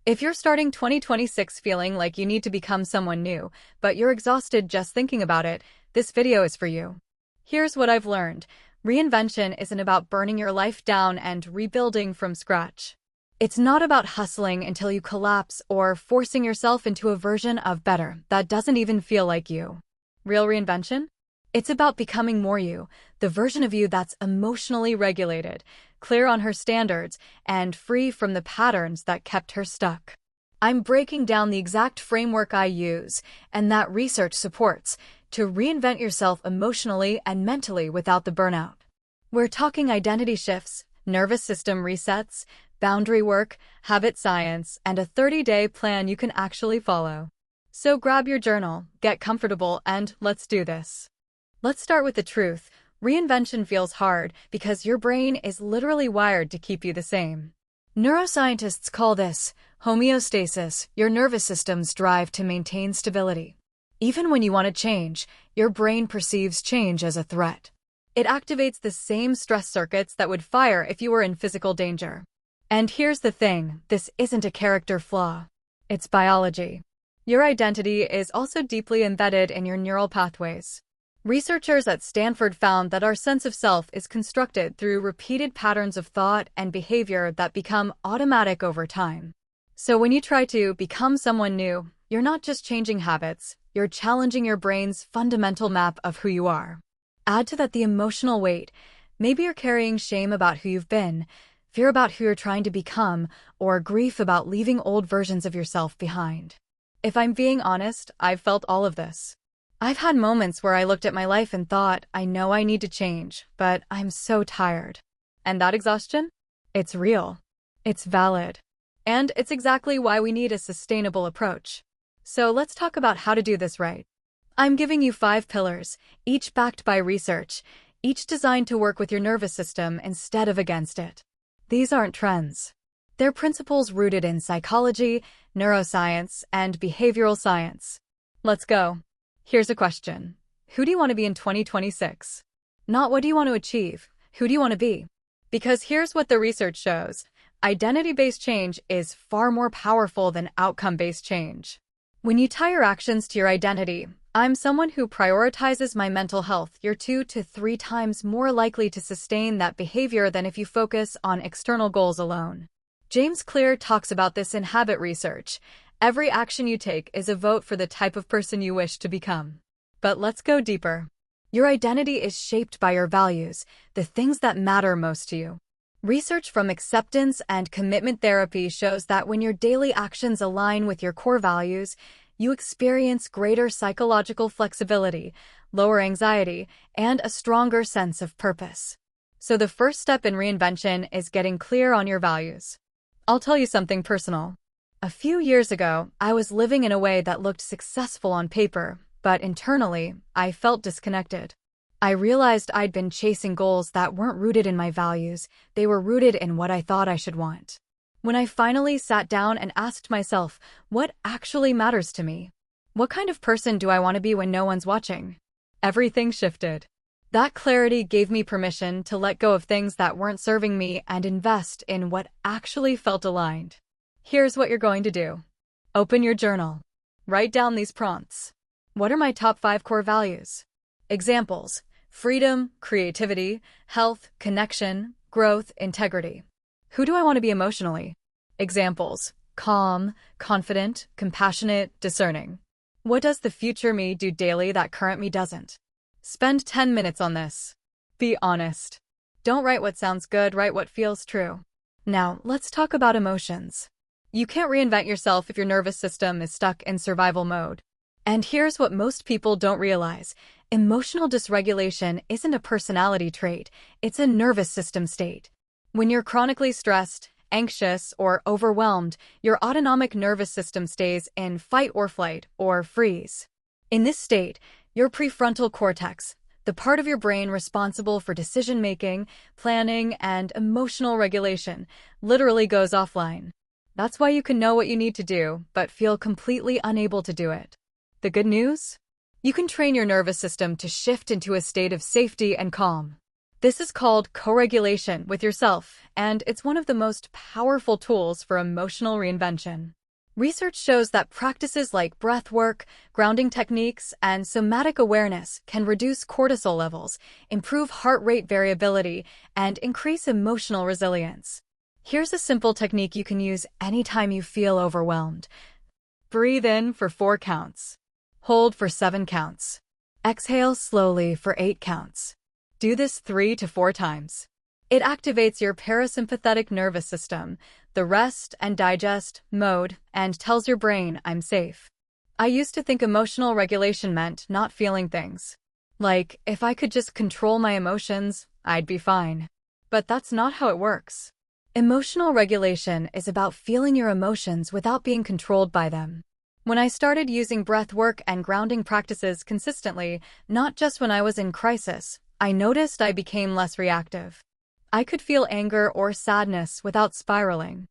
If you're starting 2026 feeling like you need to become someone new, but you're exhausted just thinking about it, this video is for you. Here's what I've learned. Reinvention isn't about burning your life down and rebuilding from scratch. It's not about hustling until you collapse or forcing yourself into a version of better that doesn't even feel like you. Real reinvention? It's about becoming more you, the version of you that's emotionally regulated, clear on her standards, and free from the patterns that kept her stuck. I'm breaking down the exact framework I use, and that research supports, to reinvent yourself emotionally and mentally without the burnout. We're talking identity shifts, nervous system resets, boundary work, habit science, and a 30-day plan you can actually follow. So grab your journal, get comfortable, and let's do this. Let's start with the truth. Reinvention feels hard because your brain is literally wired to keep you the same. Neuroscientists call this homeostasis, your nervous system's drive to maintain stability. Even when you want to change, your brain perceives change as a threat. It activates the same stress circuits that would fire if you were in physical danger. And here's the thing, this isn't a character flaw. It's biology. Your identity is also deeply embedded in your neural pathways. Researchers at Stanford found that our sense of self is constructed through repeated patterns of thought and behavior that become automatic over time. So when you try to become someone new, you're not just changing habits, you're challenging your brain's fundamental map of who you are. Add to that the emotional weight. Maybe you're carrying shame about who you've been, fear about who you're trying to become, or grief about leaving old versions of yourself behind. If I'm being honest, I've felt all of this. I've had moments where I looked at my life and thought, I know I need to change, but I'm so tired. And that exhaustion? It's real. It's valid. And it's exactly why we need a sustainable approach. So let's talk about how to do this right. I'm giving you 5 pillars, each backed by research, each designed to work with your nervous system instead of against it. These aren't trends. They're principles rooted in psychology, neuroscience, and behavioral science. Let's go. Here's a question. Who do you want to be in 2026? Not what do you want to achieve, who do you want to be? Because here's what the research shows. Identity-based change is far more powerful than outcome-based change. When you tie your actions to your identity, I'm someone who prioritizes my mental health, you're 2 to 3 times more likely to sustain that behavior than if you focus on external goals alone. James Clear talks about this in habit research. Every action you take is a vote for the type of person you wish to become. But let's go deeper. Your identity is shaped by your values, the things that matter most to you. Research from acceptance and commitment therapy shows that when your daily actions align with your core values, you experience greater psychological flexibility, lower anxiety, and a stronger sense of purpose. So the first step in reinvention is getting clear on your values. I'll tell you something personal. A few years ago, I was living in a way that looked successful on paper, but internally, I felt disconnected. I realized I'd been chasing goals that weren't rooted in my values, they were rooted in what I thought I should want. When I finally sat down and asked myself, what actually matters to me? What kind of person do I want to be when no one's watching? Everything shifted. That clarity gave me permission to let go of things that weren't serving me and invest in what actually felt aligned. Here's what you're going to do. Open your journal. Write down these prompts. What are my top 5 core values? Examples: freedom, creativity, health, connection, growth, integrity. Who do I want to be emotionally? Examples: calm, confident, compassionate, discerning. What does the future me do daily that current me doesn't? Spend 10 minutes on this. Be honest. Don't write what sounds good, write what feels true. Now, let's talk about emotions. You can't reinvent yourself if your nervous system is stuck in survival mode. And here's what most people don't realize. Emotional dysregulation isn't a personality trait, it's a nervous system state. When you're chronically stressed, anxious, or overwhelmed, your autonomic nervous system stays in fight or flight or freeze. In this state, your prefrontal cortex, the part of your brain responsible for decision-making, planning, and emotional regulation, literally goes offline. That's why you can know what you need to do, but feel completely unable to do it. The good news? You can train your nervous system to shift into a state of safety and calm. This is called co-regulation with yourself, and it's one of the most powerful tools for emotional reinvention. Research shows that practices like breath work, grounding techniques, and somatic awareness can reduce cortisol levels, improve heart rate variability, and increase emotional resilience. Here's a simple technique you can use anytime you feel overwhelmed. Breathe in for 4 counts. Hold for 7 counts. Exhale slowly for 8 counts. Do this 3 to 4 times. It activates your parasympathetic nervous system, the rest and digest mode, and tells your brain, I'm safe. I used to think emotional regulation meant not feeling things. Like, if I could just control my emotions, I'd be fine. But that's not how it works. Emotional regulation is about feeling your emotions without being controlled by them. When I started using breath work and grounding practices consistently, not just when I was in crisis, I noticed I became less reactive. I could feel anger or sadness without spiraling.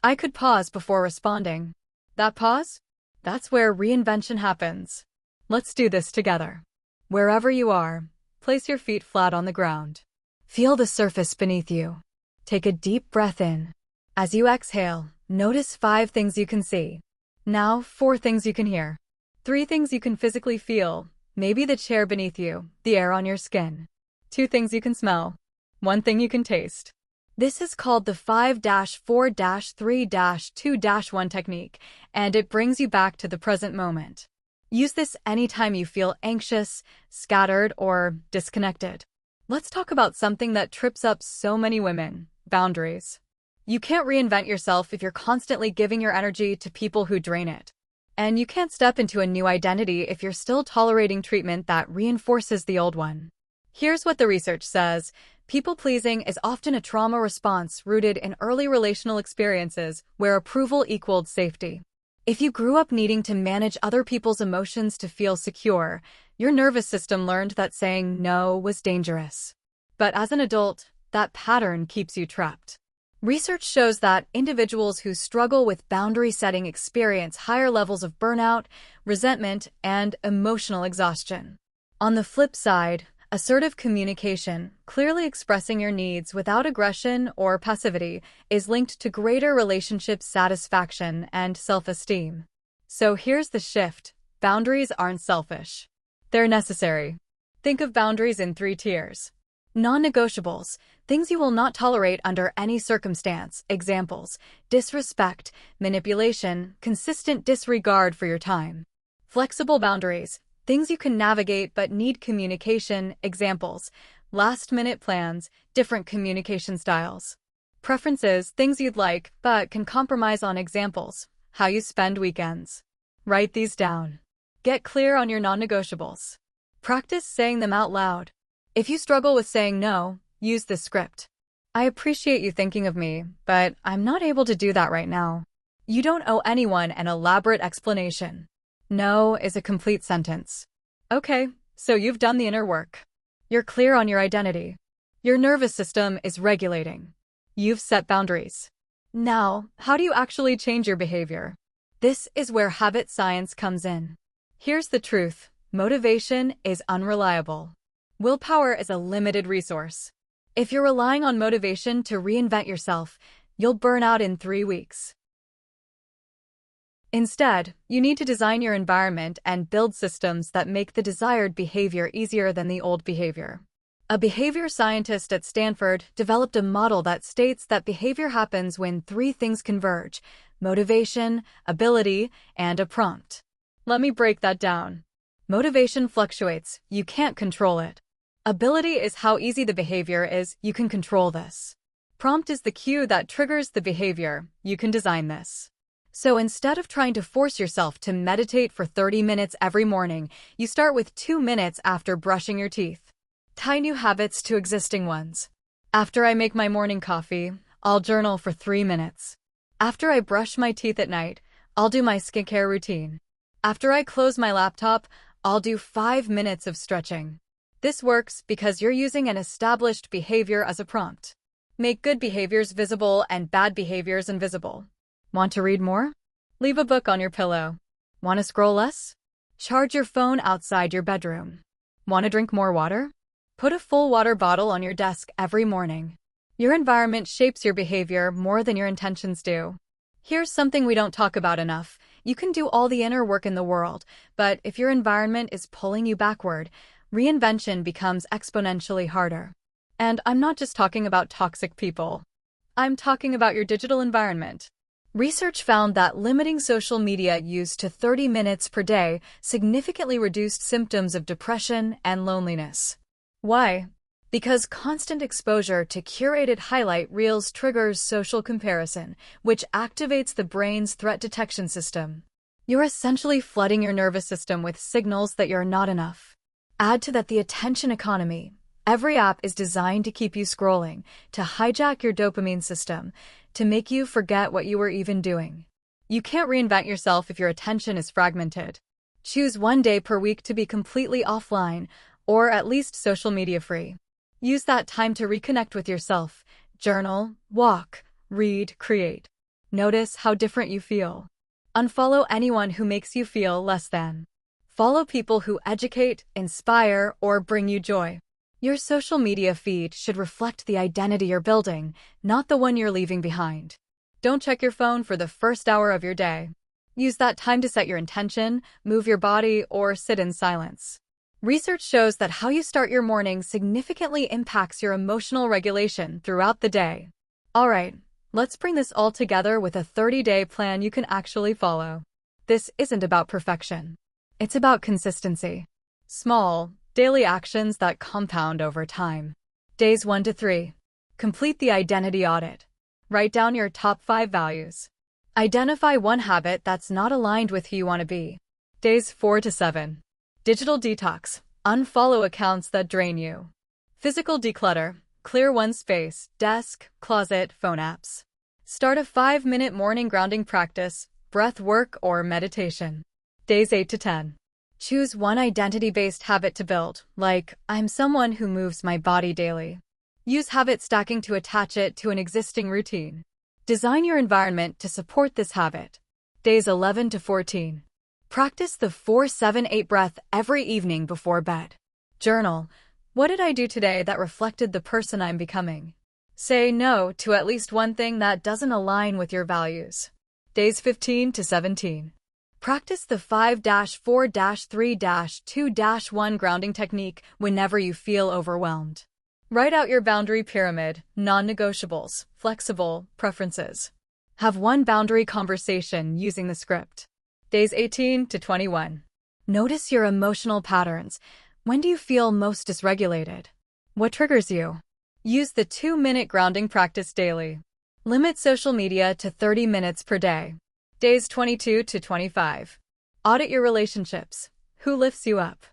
I could pause before responding. That pause? That's where reinvention happens. Let's do this together. Wherever you are, place your feet flat on the ground. Feel the surface beneath you. Take a deep breath in. As you exhale, notice 5 things you can see. Now, 4 things you can hear. 3 things you can physically feel, maybe the chair beneath you, the air on your skin. 2 things you can smell. 1 thing you can taste. This is called the 5-4-3-2-1 technique, and it brings you back to the present moment. Use this anytime you feel anxious, scattered, or disconnected. Let's talk about something that trips up so many women: boundaries. You can't reinvent yourself if you're constantly giving your energy to people who drain it. And you can't step into a new identity if you're still tolerating treatment that reinforces the old one. Here's what the research says. People-pleasing is often a trauma response rooted in early relational experiences where approval equaled safety. If you grew up needing to manage other people's emotions to feel secure, your nervous system learned that saying no was dangerous. But as an adult, that pattern keeps you trapped. Research shows that individuals who struggle with boundary setting experience higher levels of burnout, resentment, and emotional exhaustion. On the flip side, assertive communication, clearly expressing your needs without aggression or passivity, is linked to greater relationship satisfaction and self-esteem. So here's the shift. Boundaries aren't selfish. They're necessary. Think of boundaries in 3 tiers. Non-negotiables, things you will not tolerate under any circumstance. Examples: disrespect, manipulation, consistent disregard for your time. Flexible boundaries, things you can navigate but need communication. Examples: last-minute plans, different communication styles. Preferences, things you'd like but can compromise on. Examples: how you spend weekends. Write these down. Get clear on your non-negotiables. Practice saying them out loud. If you struggle with saying no, use this script. I appreciate you thinking of me, but I'm not able to do that right now. You don't owe anyone an elaborate explanation. No is a complete sentence. Okay, so you've done the inner work. You're clear on your identity. Your nervous system is regulating. You've set boundaries. Now, how do you actually change your behavior? This is where habit science comes in. Here's the truth. Motivation is unreliable. Willpower is a limited resource. If you're relying on motivation to reinvent yourself, you'll burn out in 3 weeks. Instead, you need to design your environment and build systems that make the desired behavior easier than the old behavior. A behavior scientist at Stanford developed a model that states that behavior happens when 3 things converge: motivation, ability, and a prompt. Let me break that down. Motivation fluctuates, you can't control it. Ability is how easy the behavior is, you can control this. Prompt is the cue that triggers the behavior, you can design this. So instead of trying to force yourself to meditate for 30 minutes every morning, you start with 2 minutes after brushing your teeth. Tie new habits to existing ones. After I make my morning coffee, I'll journal for 3 minutes. After I brush my teeth at night, I'll do my skincare routine. After I close my laptop, I'll do 5 minutes of stretching. This works because you're using an established behavior as a prompt. Make good behaviors visible and bad behaviors invisible. Want to read more? Leave a book on your pillow. Want to scroll less? Charge your phone outside your bedroom. Want to drink more water? Put a full water bottle on your desk every morning. Your environment shapes your behavior more than your intentions do. Here's something we don't talk about enough. You can do all the inner work in the world, but if your environment is pulling you backward, reinvention becomes exponentially harder. And I'm not just talking about toxic people. I'm talking about your digital environment. Research found that limiting social media use to 30 minutes per day significantly reduced symptoms of depression and loneliness. Why? Because constant exposure to curated highlight reels triggers social comparison, which activates the brain's threat detection system. You're essentially flooding your nervous system with signals that you're not enough. Add to that the attention economy. Every app is designed to keep you scrolling, to hijack your dopamine system, to make you forget what you were even doing. You can't reinvent yourself if your attention is fragmented. Choose one day per week to be completely offline, or at least social media free. Use that time to reconnect with yourself. Journal, walk, read, create. Notice how different you feel. Unfollow anyone who makes you feel less than. Follow people who educate, inspire, or bring you joy. Your social media feed should reflect the identity you're building, not the one you're leaving behind. Don't check your phone for the first hour of your day. Use that time to set your intention, move your body, or sit in silence. Research shows that how you start your morning significantly impacts your emotional regulation throughout the day. All right, let's bring this all together with a 30-day plan you can actually follow. This isn't about perfection. It's about consistency. Small, daily actions that compound over time. Days 1 to 3. Complete the identity audit. Write down your top 5 values. Identify one habit that's not aligned with who you want to be. Days 4 to 7. Digital detox. Unfollow accounts that drain you. Physical declutter. Clear one space, desk, closet, phone apps. Start a 5-minute morning grounding practice, breath work, or meditation. Days 8 to 10. Choose one identity-based habit to build, like, I'm someone who moves my body daily. Use habit stacking to attach it to an existing routine. Design your environment to support this habit. Days 11 to 14. Practice the 4-7-8 breath every evening before bed. Journal. What did I do today that reflected the person I'm becoming? Say no to at least one thing that doesn't align with your values. Days 15 to 17. Practice the 5-4-3-2-1 grounding technique whenever you feel overwhelmed. Write out your boundary pyramid, non-negotiables, flexible, preferences. Have one boundary conversation using the script. Days 18 to 21. Notice your emotional patterns. When do you feel most dysregulated? What triggers you? Use the 2-minute grounding practice daily. Limit social media to 30 minutes per day. Days 22 to 25. Audit your relationships. Who lifts you up?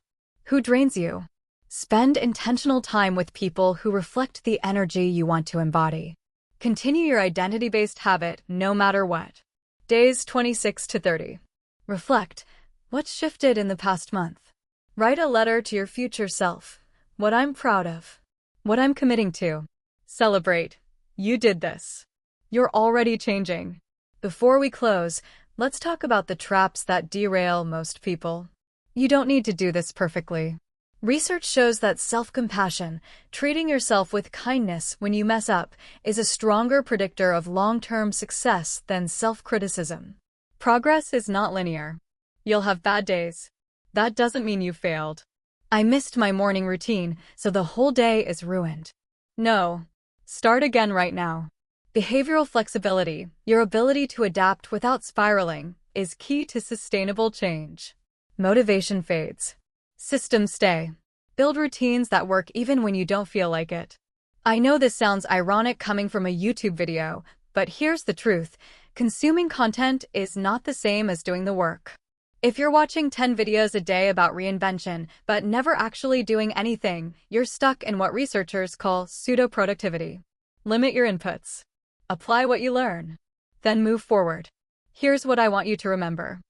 Who drains you? Spend intentional time with people who reflect the energy you want to embody. Continue your identity-based habit no matter what. Days 26 to 30. Reflect. What's shifted in the past month? Write a letter to your future self. What I'm proud of. What I'm committing to. Celebrate. You did this. You're already changing. Before we close, let's talk about the traps that derail most people. You don't need to do this perfectly. Research shows that self-compassion, treating yourself with kindness when you mess up, is a stronger predictor of long-term success than self-criticism. Progress is not linear. You'll have bad days. That doesn't mean you failed. I missed my morning routine, so the whole day is ruined. No. Start again right now. Behavioral flexibility, your ability to adapt without spiraling, is key to sustainable change. Motivation fades. Systems stay. Build routines that work even when you don't feel like it. I know this sounds ironic coming from a YouTube video, but here's the truth. Consuming content is not the same as doing the work. If you're watching 10 videos a day about reinvention, but never actually doing anything, you're stuck in what researchers call pseudo-productivity. Limit your inputs. Apply what you learn. Then move forward. Here's what I want you to remember.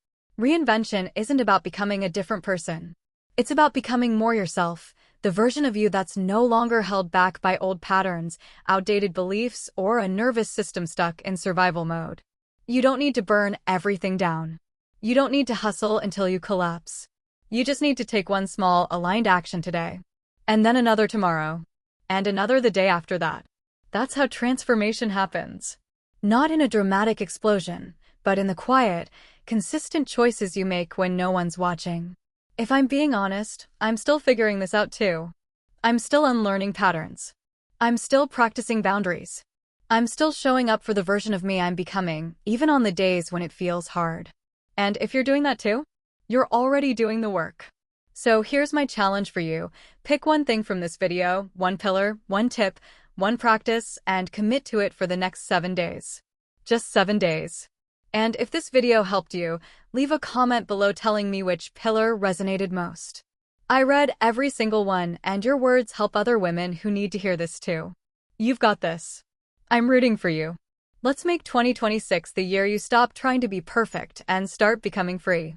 Reinvention isn't about becoming a different person. It's about becoming more yourself, the version of you that's no longer held back by old patterns, outdated beliefs, or a nervous system stuck in survival mode. You don't need to burn everything down. You don't need to hustle until you collapse. You just need to take one small, aligned action today. and then another tomorrow, and another the day after that. That's how transformation happens. Not in a dramatic explosion, but in the quiet, consistent choices you make when no one's watching. If I'm being honest, I'm still figuring this out too. I'm still unlearning patterns. I'm still practicing boundaries. I'm still showing up for the version of me I'm becoming, even on the days when it feels hard. And if you're doing that too, you're already doing the work. So here's my challenge for you. Pick one thing from this video, one pillar, one tip, one practice, and commit to it for the next 7 days. Just 7 days. And if this video helped you, leave a comment below telling me which pillar resonated most. I read every single one, and your words help other women who need to hear this too. You've got this. I'm rooting for you. Let's make 2026 the year you stop trying to be perfect and start becoming free.